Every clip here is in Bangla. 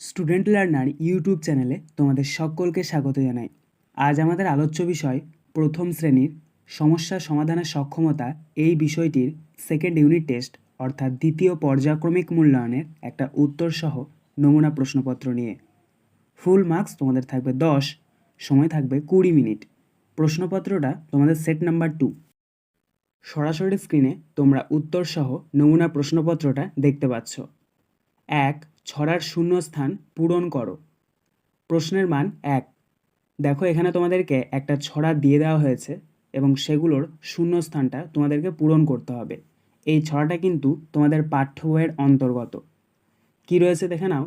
স্টুডেন্ট লার্নার ইউটিউব চ্যানেলে তোমাদের সকলকে স্বাগত জানাই। আজ আমাদের আলোচ্য বিষয় প্রথম শ্রেণীর সমস্যা সমাধানের সক্ষমতা এই বিষয়টির সেকেন্ড ইউনিট টেস্ট অর্থাৎ দ্বিতীয় পর্যায়ক্রমিক মূল্যায়নের একটা উত্তরসহ নমুনা প্রশ্নপত্র নিয়ে। ফুল মার্কস তোমাদের থাকবে 10, সময় থাকবে 20 মিনিট। প্রশ্নপত্রটা তোমাদের সেট নাম্বার 2। সরাসরি স্ক্রিনে তোমরা উত্তরসহ নমুনা প্রশ্নপত্রটা দেখতে পাচ্ছ। 1. ছড়ার শূন্যস্থান পূরণ করো। প্রশ্নের মান 1। দেখো এখানে তোমাদেরকে একটা ছড়া দিয়ে দেওয়া হয়েছে এবং সেগুলোর শূন্যস্থানটা তোমাদেরকে পূরণ করতে হবে। এই ছড়াটা কিন্তু তোমাদের পাঠ্য বইয়ের অন্তর্গত। কি রয়েছে দেখে নাও,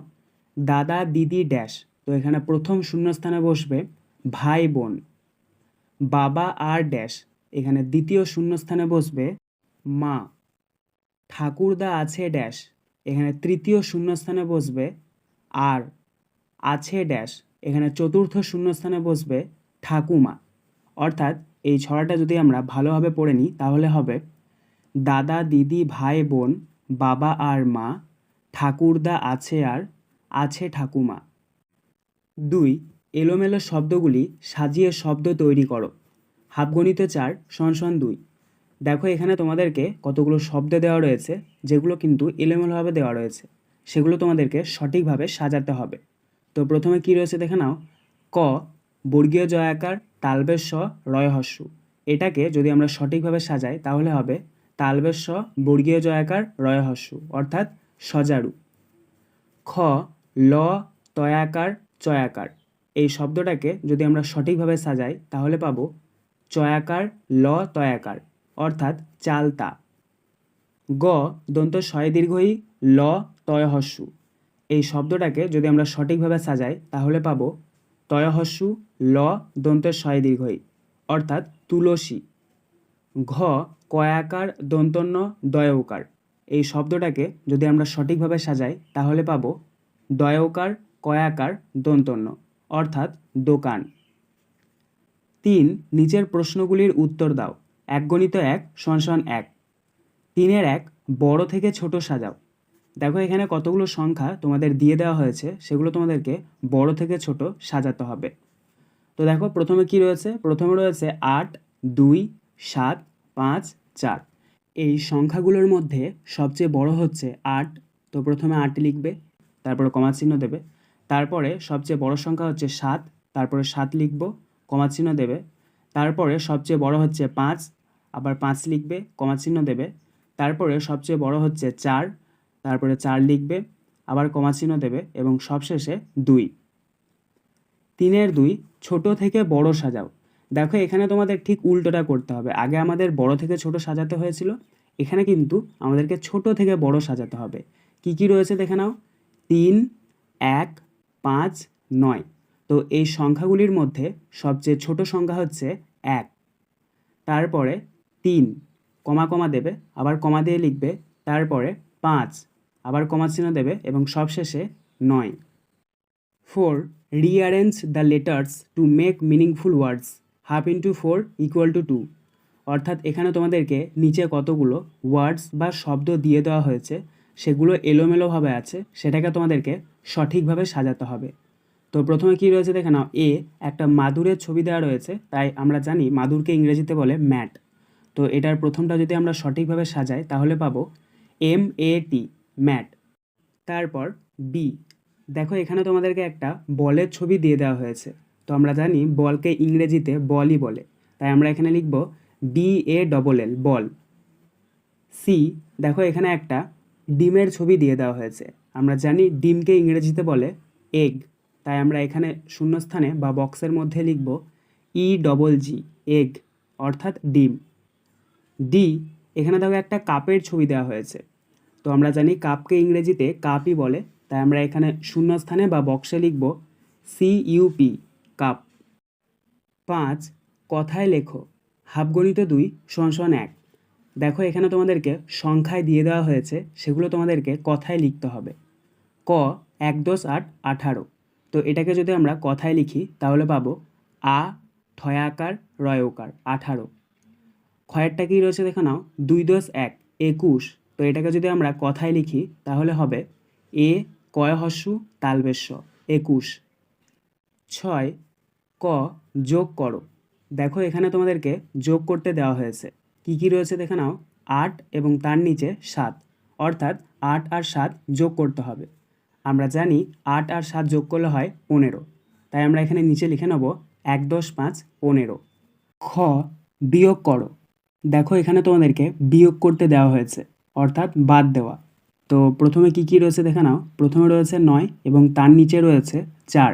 দাদা দিদি ড্যাশ। তো এখানে প্রথম শূন্যস্থানে বসবে ভাই বোন। বাবা আর ড্যাশ, এখানে দ্বিতীয় শূন্যস্থানে বসবে মা। ঠাকুরদা আছে ড্যাশ, এখানে তৃতীয় শূন্যস্থানে বসবে আর। আছে ড্যাশ, এখানে চতুর্থ শূন্যস্থানে বসবে ঠাকুমা। অর্থাৎ এই ছড়াটা যদি আমরা ভালোভাবে পড়ে নিই তাহলে হবে দাদা দিদি ভাই বোন বাবা আর মা, ঠাকুরদা আছে আর, আছে ঠাকুমা। 2. এলোমেলো শব্দগুলি সাজিয়ে শব্দ তৈরি করো। হাফগণিতে 4 =2। দেখো এখানে তোমাদেরকে কতগুলো শব্দ দেওয়া রয়েছে যেগুলো কিন্তু এলোমেলোভাবে দেওয়া রয়েছে, সেগুলো তোমাদেরকে সঠিকভাবে সাজাতে হবে। তো প্রথমে কি রয়েছে দেখে নাও, ক বর্গীয় জ আকার তালবেশ স রয় হস্য। এটাকে যদি আমরা সঠিকভাবে সাজাই তাহলে হবে তালবেশ স বর্গীয় জ আকার রয় হস্য অর্থাৎ সজারু। খ ল তয়াকার চয়াকার। এই শব্দটাকে যদি আমরা সঠিকভাবে সাজাই তাহলে পাবো চয়াকার ল তয়াকার অর্থাৎ চালতা। গ দন্ত শয় দীর্ঘই ল তয় হস্য। এই শব্দটাকে যদি আমরা সঠিকভাবে সাজাই তাহলে পাবো তয় হস্য ল দন্ত শয় দীর্ঘই অর্থাৎ তুলসী। ঘ কয়াকার দন্তন্য দয়ৌকার। এই শব্দটাকে যদি আমরা সঠিকভাবে সাজাই তাহলে পাবো দয়ৌকার কয়াকার দন্তন্য অর্থাৎ দোকান। 3. নিচের প্রশ্নগুলির উত্তর দাও। 1 × 1 = 1। 3-এর 1 বড় থেকে ছোট সাজাও। দেখো এখানে কতগুলো সংখ্যা তোমাদের দিয়ে দেওয়া হয়েছে, সেগুলো তোমাদেরকে বড় থেকে ছোট সাজাতে হবে। তো দেখো প্রথমে কি রয়েছে, প্রথমে রয়েছে 8, 2, 7, 5, 4। এই সংখ্যাগুলোর মধ্যে সবচেয়ে বড় হচ্ছে 8। তো প্রথমে 8 লিখবে, তারপরে কমা চিহ্ন দেবে। তারপরে সবচেয়ে বড় সংখ্যা হচ্ছে 7, তারপরে 7 লিখব, কমা চিহ্ন দেবে। তারপরে সবচেয়ে বড় হচ্ছে 5, আবার 5 লিখবে, কমা চিহ্ন দেবে। তারপরে সবচেয়ে বড় হচ্ছে 4, তারপরে 4 লিখবে, আবার কমা চিহ্ন দেবে এবং সবশেষে 2। 3-এর 2 ছোট থেকে বড় সাজাও। দেখো এখানে তোমাদের ঠিক উল্টোটা করতে হবে। আগে আমাদের বড় থেকে ছোট সাজাতে হয়েছিল, এখানে কিন্তু আমাদেরকে ছোট থেকে বড় সাজাতে হবে। কি কি রয়েছে দেখে নাও, 3, 1, 5, 9। তো এই সংখ্যাগুলির মধ্যে সবচেয়ে ছোট সংখ্যা হচ্ছে 1। তারপরে 3, কমা কমা দেবে, আবার কমা দিয়ে লিখবে। তারপরে 5, আবার কমা চিহ্ন দেবে এবং সবশেষে 9। 4. Rearrange the letters to make meaningful words. Half into 4 = 2। অর্থাৎ এখানে তোমাদেরকে নিচে কতগুলো ওয়ার্ডস বা শব্দ দিয়ে দেওয়া হয়েছে, সেগুলো এলোমেলোভাবে আছে, সেটাকে তোমাদেরকে সঠিকভাবে সাজাতে হবে। তো প্রথমে কি রয়েছে দেখে নাও, একটা মাদুরের ছবি দেওয়া রয়েছে, তাই আমরা জানি মাদুরকে ইংরেজিতে বলে ম্যাট। তো এটার প্রথমটা যদি আমরা সঠিকভাবে সাজাই তাহলে পাবো MAT ম্যাট। তারপর বি, দেখো এখানে তোমাদেরকে একটা বলের ছবি দিয়ে দেওয়া হয়েছে। তো আমরা জানি বলকে ইংরেজিতে বলই বলে, তাই আমরা এখানে লিখব BALL বল। সি, দেখো এখানে একটা ডিমের ছবি দিয়ে দেওয়া হয়েছে। আমরা জানি ডিমকে ইংরেজিতে বলে এগ, তাই আমরা এখানে শূন্যস্থানে বা বক্সের মধ্যে লিখব EGG এগ অর্থাৎ ডিম। ডি, এখানে দেখো একটা কাপের ছবি দেওয়া হয়েছে। তো আমরা জানি কাপকে ইংরেজিতে কাপই বলে, তাই আমরা এখানে শূন্যস্থানে বা বক্সে লিখব CUP কাপ। 5. কথায় লেখো। হাফগণিতে 2 == 1। দেখো এখানে তোমাদেরকে সংখ্যায় দিয়ে দেওয়া হয়েছে, সেগুলো তোমাদেরকে কথায় লিখতে হবে। ক 1 × 10 = 18। তো এটাকে যদি আমরা কথায় লিখি তাহলে পাবো আ ঠয়াকার রয়কার 18। ক্ষয়েরটা কি রয়েছে দেখে নাও, 2 × 10 = 1 21। তো এটাকে যদি আমরা কথায় লিখি তাহলে হবে কয় হস্যু তালবেশ্য 21। 6 ক যোগ করো। দেখো এখানে তোমাদেরকে যোগ করতে দেওয়া হয়েছে, কি কি রয়েছে দেখে নাও। 8 এবং তার নিচে 7, অর্থাৎ 8 আর 7 যোগ করতে হবে। আমরা জানি 8 আর 7 যোগ করলে হয় 15, তাই আমরা এখানে নিচে লিখে নেব 1 10 5 15। খ বিয়োগ করো। দেখো এখানে তোমাদেরকে বিয়োগ করতে দেওয়া হয়েছে, অর্থাৎ বাদ দেওয়া। তো প্রথমে কি কি রয়েছে দেখে নাও। প্রথমে রয়েছে 9 এবং তার নিচে রয়েছে 4,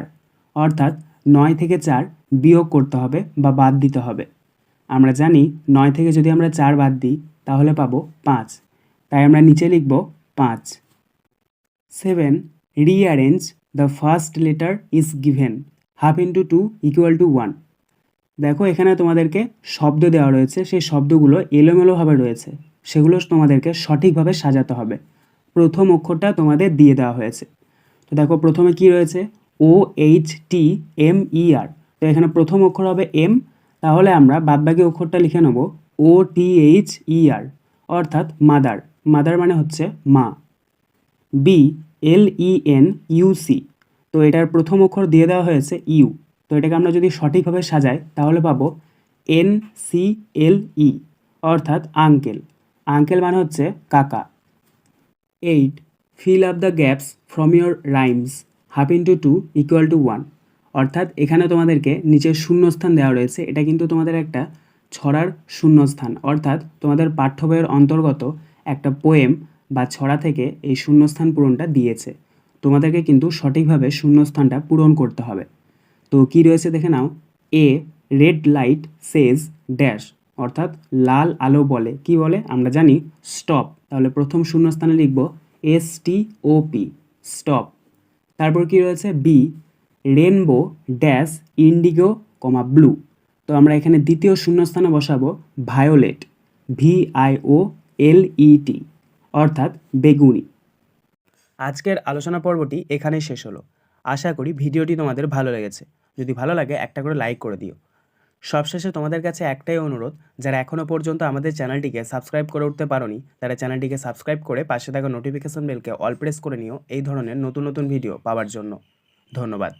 অর্থাৎ 9 থেকে 4 বিয়োগ করতে হবে বা বাদ দিতে হবে। আমরা জানি 9 থেকে যদি আমরা 4 বাদ দিই তাহলে পাবো 5, তাই আমরা নিচে লিখব 5। 7 rearrange the first letter is given half into 2 equal to 1। দেখো এখানে তোমাদেরকে শব্দ দেওয়া রয়েছে, সেই শব্দগুলো এলোমেলোভাবে রয়েছে, সেগুলো তোমাদেরকে সঠিকভাবে সাজাতে হবে। প্রথম অক্ষরটা তোমাদের দিয়ে দেওয়া হয়েছে। তো দেখো প্রথমে কি রয়েছে, OHTMER। তো এখানে প্রথম অক্ষর হবে এম, তাহলে আমরা বাদবাকি অক্ষরটা লিখে নেব OTHER, অর্থাৎ মাদার। মাদার মানে হচ্ছে মা। BLENUC, তো এটার প্রথম অক্ষর দিয়ে দেওয়া হয়েছে ইউ, তো এটাকে আমরা যদি সঠিকভাবে সাজাই তাহলে পাবো NCLE, অর্থাৎ আঙ্কেল। আঙ্কেল মানে হচ্ছে কাকা। 8 fill up the gaps from your rhymes half into 2 equal to 1। অর্থাৎ এখানে তোমাদেরকে নিচে শূন্যস্থান দেওয়া রয়েছে, এটা কিন্তু তোমাদের একটা ছড়ার শূন্যস্থান, অর্থাৎ তোমাদের পাঠ্য বইয়ের অন্তর্গত একটা পোয়েম বা ছড়া থেকে এই শূন্যস্থান পূরণটা দিয়েছে। তোমাদেরকে কিন্তু সঠিকভাবে শূন্যস্থানটা পূরণ করতে হবে। তো কি রয়েছে দেখে নাও। A red light Sage dash, অর্থাৎ লাল আলো বলে, কি বলে আমরা জানি স্টপ, তাহলে প্রথম শূন্যস্থানে লিখব STOP, স্টপ। তারপর কি রয়েছে B rainbow dash indigo blue, তো আমরা এখানে দ্বিতীয় শূন্যস্থানে বসাবো ভায়োলেট, VIOLET, অর্থাৎ বেগুনি। আজকের আলোচনা পর্বটি এখানেই শেষ হলো। আশা করি ভিডিওটি তোমাদের ভালো লেগেছে। যদি ভালো লাগে একটা করে লাইক করে দিও। সবশেষে তোমাদের কাছে একটাই অনুরোধ, যারা এখনও পর্যন্ত আমাদের চ্যানেলটিকে সাবস্ক্রাইব করে উঠতে পারোনি, তারা চ্যানেলটিকে সাবস্ক্রাইব করে পাশে থাকা নোটিফিকেশন বেলকে অল প্রেস করে নিও এই ধরনের নতুন নতুন ভিডিও পাওয়ার জন্য। ধন্যবাদ।